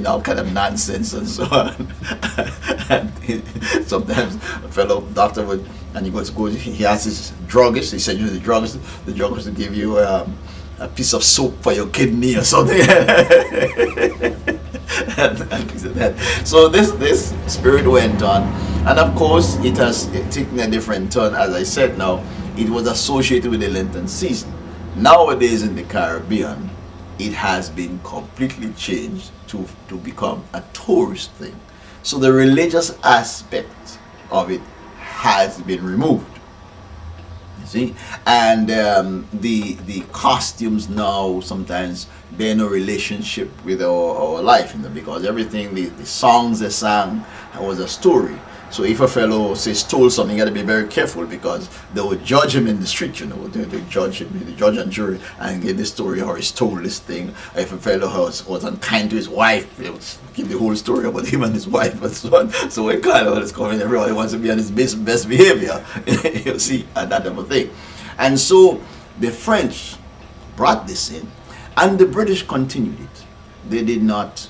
all kind of nonsense and so on. And sometimes a fellow doctor would, and he asks his druggist, he said, you know, the druggist will give you a piece of soap for your kidney or something. and things like that. So this spirit went on, and of course it has taken a different turn. As I said, now it was associated with the Lenten season. Nowadays in the Caribbean, it has been completely changed to become a tourist thing. So the religious aspect of it has been removed. You see, and the costumes now, sometimes they're no relationship with our life, you know, because everything, the songs they sang was a story. So if a fellow, say, stole something, you got to be very careful, because they would judge him in the street, you know, they judge him, the judge and jury, and give the story how he stole this thing. If a fellow was unkind to his wife, they would give the whole story about him and his wife and so on. So when carnival is coming, everybody wants to be on his best behavior, you see, and that type of thing. And so the French brought this in, and the British continued it. They did not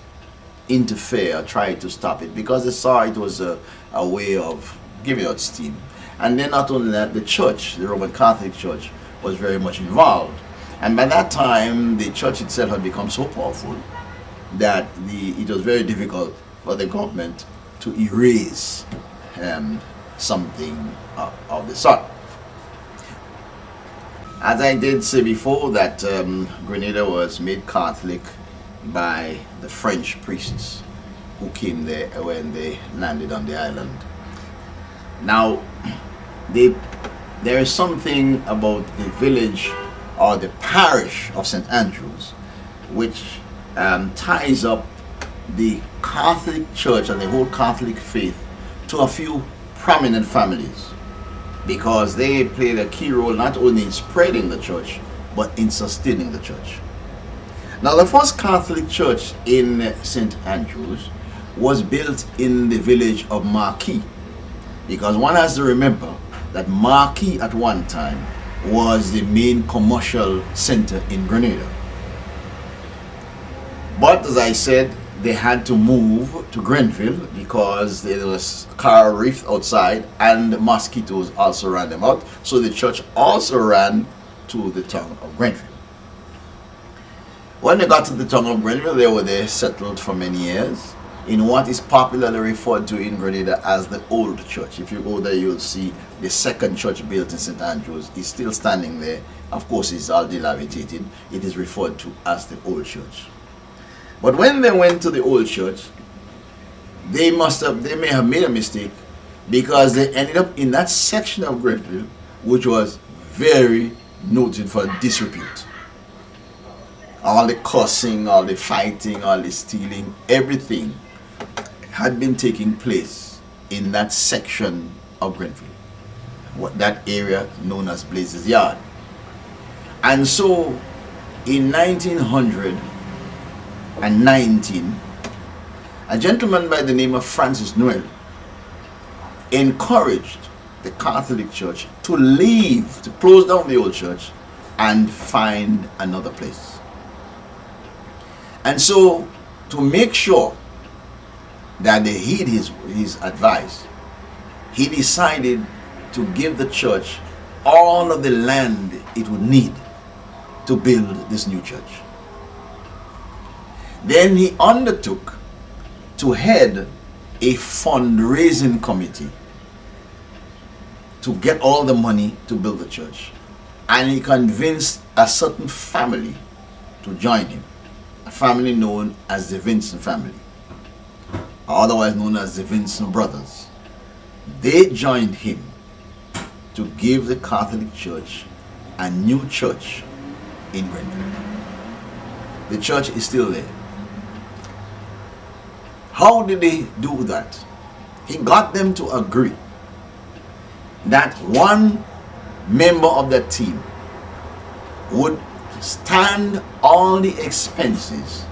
interfere or try to stop it, because they saw it was a way of giving out steam. And then not only that, the church, the Roman Catholic Church, was very much involved. And by that time, the church itself had become so powerful that it was very difficult for the government to erase something of the sort. As I did say before, that Grenada was made Catholic by the French priests who came there when they landed on the island. Now, there is something about the village or the parish of St. Andrews which ties up the Catholic Church and the whole Catholic faith to a few prominent families, because they played a key role not only in spreading the church but in sustaining the church. Now, the first Catholic church in St. Andrews was built in the village of Marquis, because one has to remember that Marquis at one time was the main commercial center in Grenada. But as I said, they had to move to Grenville because there was coral reef outside and mosquitoes also ran them out. So the church also ran to the town of Grenville. When they got to the town of Grenville, they were there settled for many years in what is popularly referred to in Grenada as the Old Church. If you go there, you'll see the second church built in St. Andrews is still standing there. Of course, it's all dilapidated. It is referred to as the Old Church. But when they went to the Old Church, they may have made a mistake, because they ended up in that section of Grenville which was very noted for disrepute. All the cussing, all the fighting, all the stealing, everything had been taking place in that section of Grenville, that area known as Blazes Yard. And so in 1919, a gentleman by the name of Francis Noel encouraged the Catholic Church to leave, to close down the old church and find another place. And so, to make sure that they heed his advice, he decided to give the church all of the land it would need to build this new church. Then he undertook to head a fundraising committee to get all the money to build the church. And he convinced a certain family to join him, a family known as the Vincent family, otherwise known as the Vincent brothers. They joined him to give the Catholic Church a new church in Grenada. The church is still there. How did they do that? He got them to agree that one member of that team would stand all the expenses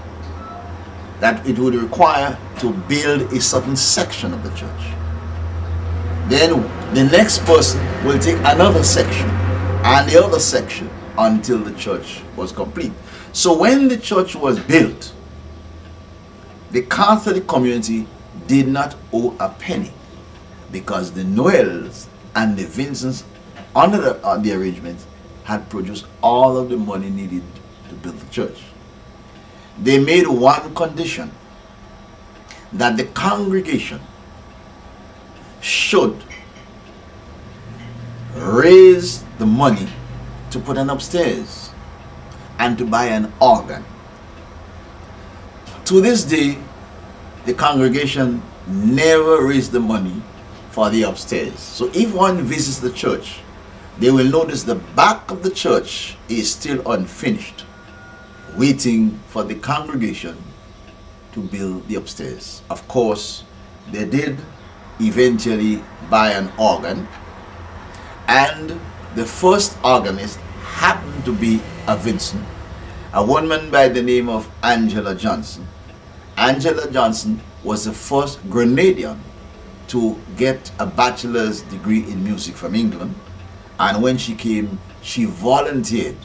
that it would require to build a certain section of the church. Then the next person will take another section and the other section until the church was complete. So when the church was built, The Catholic community did not owe a penny because the Noels and the Vincents, under the arrangement, had produced all of the money needed to build the church. They made one condition, that the congregation should raise the money to put an upstairs and to buy an organ. To this day, the congregation never raised the money for the upstairs. So if one visits the church, they will notice the back of the church is still unfinished, waiting for the congregation to build the upstairs. Of course, they did eventually buy an organ, and the first organist happened to be a Vincent, a woman by the name of Angela Johnson. Angela Johnson was the first Grenadian to get a bachelor's degree in music from England, and when she came, she volunteered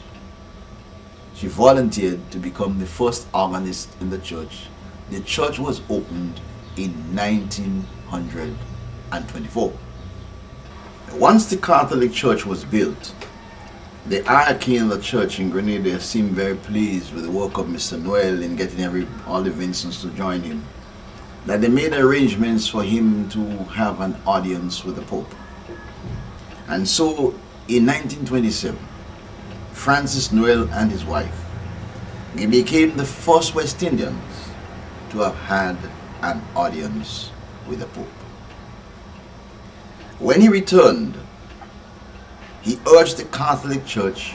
to become the first organist in the church. The church was opened in 1924. Once the Catholic Church was built, the hierarchy in the church in Grenada seemed very pleased with the work of Mr. Noel in getting all the Vincents to join him, that they made arrangements for him to have an audience with the Pope. And so in 1927, Francis Noel and his wife, they became the first West Indians to have had an audience with the Pope. When he returned, he urged the Catholic Church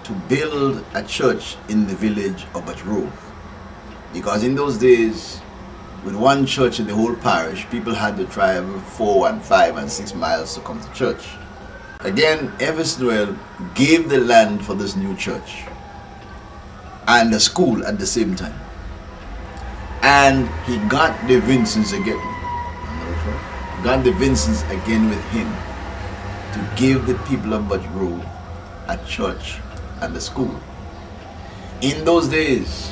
to build a church in the village of Grove, because in those days, with one church in the whole parish, people had to travel 4 and 5 and 6 miles to come to church. Again, Evis Noel gave the land for this new church and a school at the same time. And he got the Vincents again. With him to give the people of Grove a church and a school. In those days,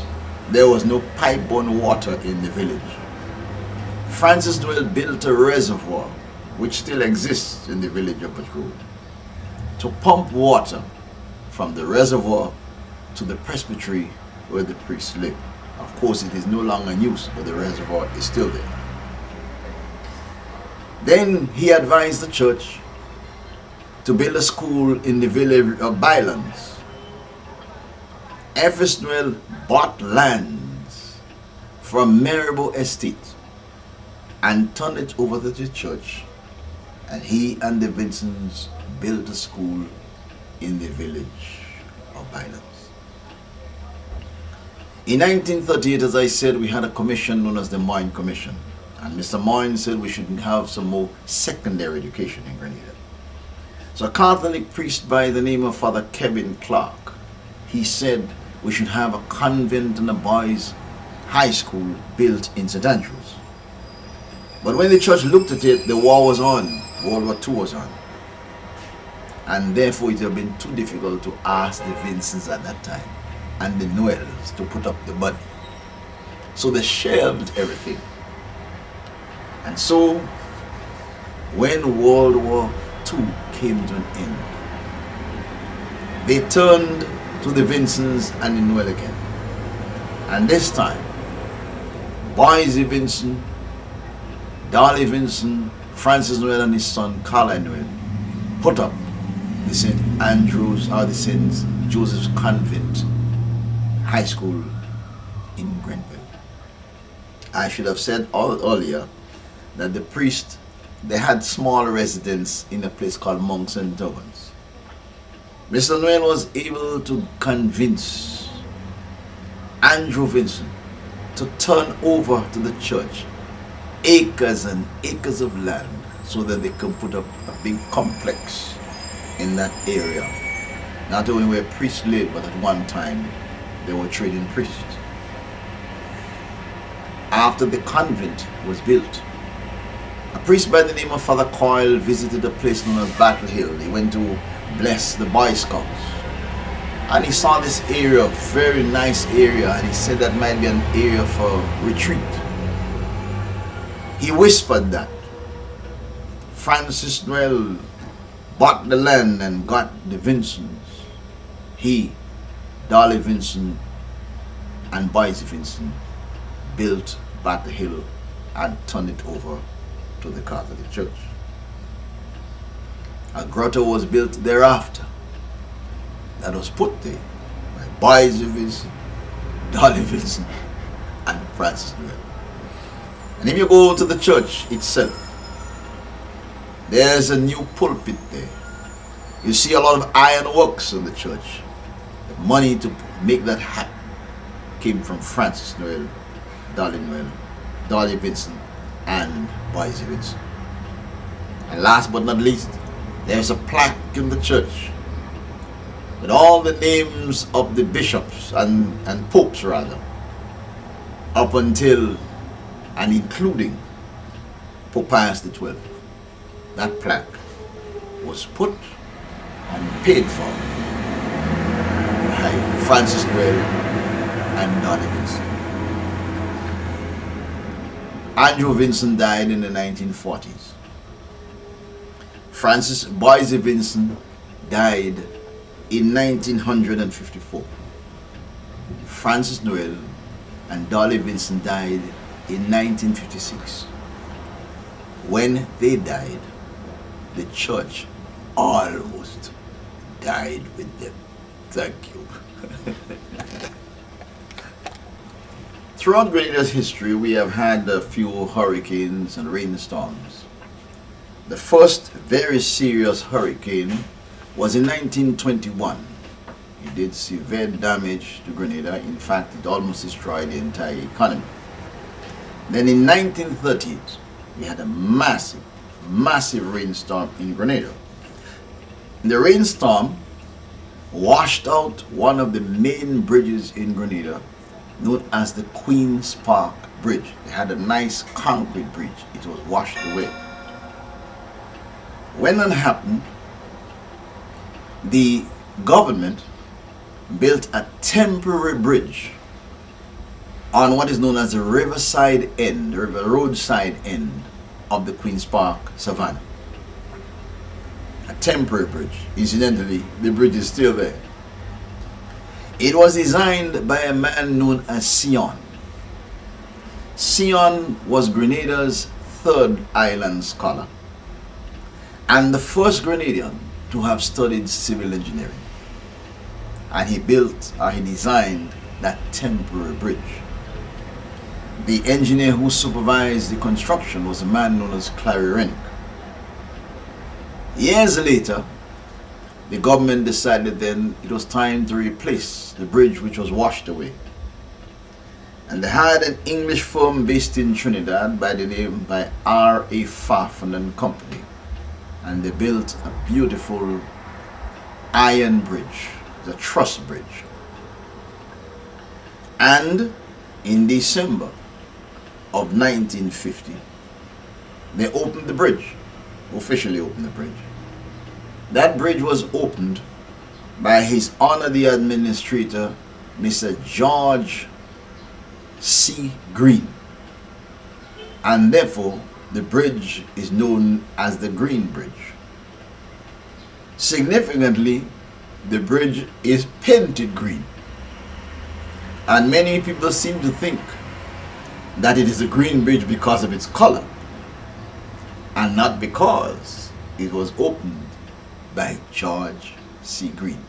there was no pipe-borne water in the village. Francis Noel built a reservoir, which still exists in the village of Grove, to pump water from the reservoir to the presbytery where the priests live. Of course, it is no longer in use, but the reservoir is still there. Then he advised the church to build a school in the village of Bylands. Evis Noel bought lands from Marryshow Estate and turned it over to the church, and he and the Vincents built a school in the village of Bylands. In 1938, as I said, we had a commission known as the Moyne Commission, and Mr. Moyne said we should have some more secondary education in Grenada. So a Catholic priest by the name of Father Kevin Clark, he said we should have a convent and a boys' high school built in St. Andrews. But when the church looked at it, the war was on, World War II was on. And therefore it would have been too difficult to ask the Vincents at that time and the Noels to put up the money. So they shelved everything. And so when World War II came to an end, they turned to the Vincents and the Noel again. And this time, Boise Vincent, Dolly Vincent, Francis Noel and his son Carla Noel put up the St. Andrews or the St. Joseph's Convent High School in Grenville. I should have said earlier that the priest, they had small residence in a place called Monks and Towns. Mr. Noel was able to convince Andrew Vincent to turn over to the church acres and acres of land so that they could put up a big complex in that area. Not only where priests lived, but at one time they were trading priests. After the convent was built, a priest by the name of Father Coyle visited a place known as Battle Hill. He went to bless the Boy Scouts. And he saw this area, very nice area, and he said that might be an area for retreat. He whispered that. Francis Noel bought the land and got the Vincents. He, Dolly Vincent, and Boise Vincent built Battle Hill and turned it over to the Catholic Church. A grotto was built thereafter that was put there by Boise Vincent, Dolly Vincent, and Francis Noel. And if you go to the church itself, there's a new pulpit there. You see a lot of ironworks in the church. The money to make that happen came from Francis Noel, Dolly Vincent, and Boise Vincent. And last but not least, there's a plaque in the church with all the names of the bishops and popes rather, up until and including Pope Pius XII. That plaque was put and paid for by Francis Noel and Dolly Vincent. Andrew Vincent died in the 1940s. Boise Vincent died in 1954. Francis Noel and Dolly Vincent died in 1956. When they died, the church almost died with them. Thank you. Throughout Grenada's history, we have had a few hurricanes and rainstorms. The first very serious hurricane was in 1921. It did severe damage to Grenada. In fact, it almost destroyed the entire economy. Then in 1938, we had a massive rainstorm in Grenada. The rainstorm washed out one of the main bridges in Grenada, known as the Queen's Park Bridge. They had a nice concrete bridge. It was washed away. When that happened, the government built a temporary bridge on what is known as the riverside end, the roadside end of the Queen's Park Savannah. A temporary bridge. Incidentally, the bridge is still there. It was designed by a man known as Sion. Sion was Grenada's third island scholar and the first Grenadian to have studied civil engineering. And he designed that temporary bridge. The engineer who supervised the construction was a man known as Clary Rennick. Years later, the government decided then it was time to replace the bridge which was washed away. And they had an English firm based in Trinidad by the name by R.A. Fedon and Company. And they built a beautiful iron bridge, the truss bridge. And in December of 1950, they opened the bridge, officially opened the bridge. That bridge was opened by His Honor the Administrator, Mr. George C. Green. And therefore, the bridge is known as the Green Bridge. Significantly, the bridge is painted green. And many people seem to think that it is a green bridge because of its color, and not because it was opened by George C. Green.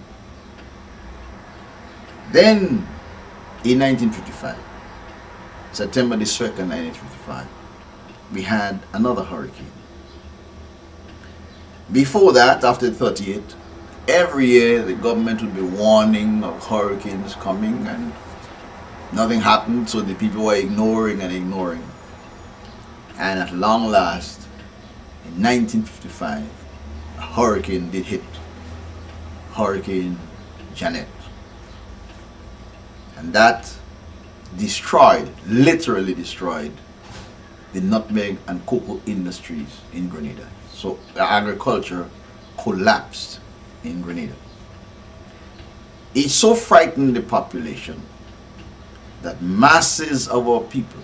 Then, in 1955, September the 2nd, 1955, we had another hurricane. Before that, after 38, every year the government would be warning of hurricanes coming and nothing happened, so the people were ignoring and ignoring. And at long last, in 1955, a hurricane did hit. Hurricane Janet. And that destroyed, literally destroyed, the nutmeg and cocoa industries in Grenada. So the agriculture collapsed in Grenada. It so frightened the population that masses of our people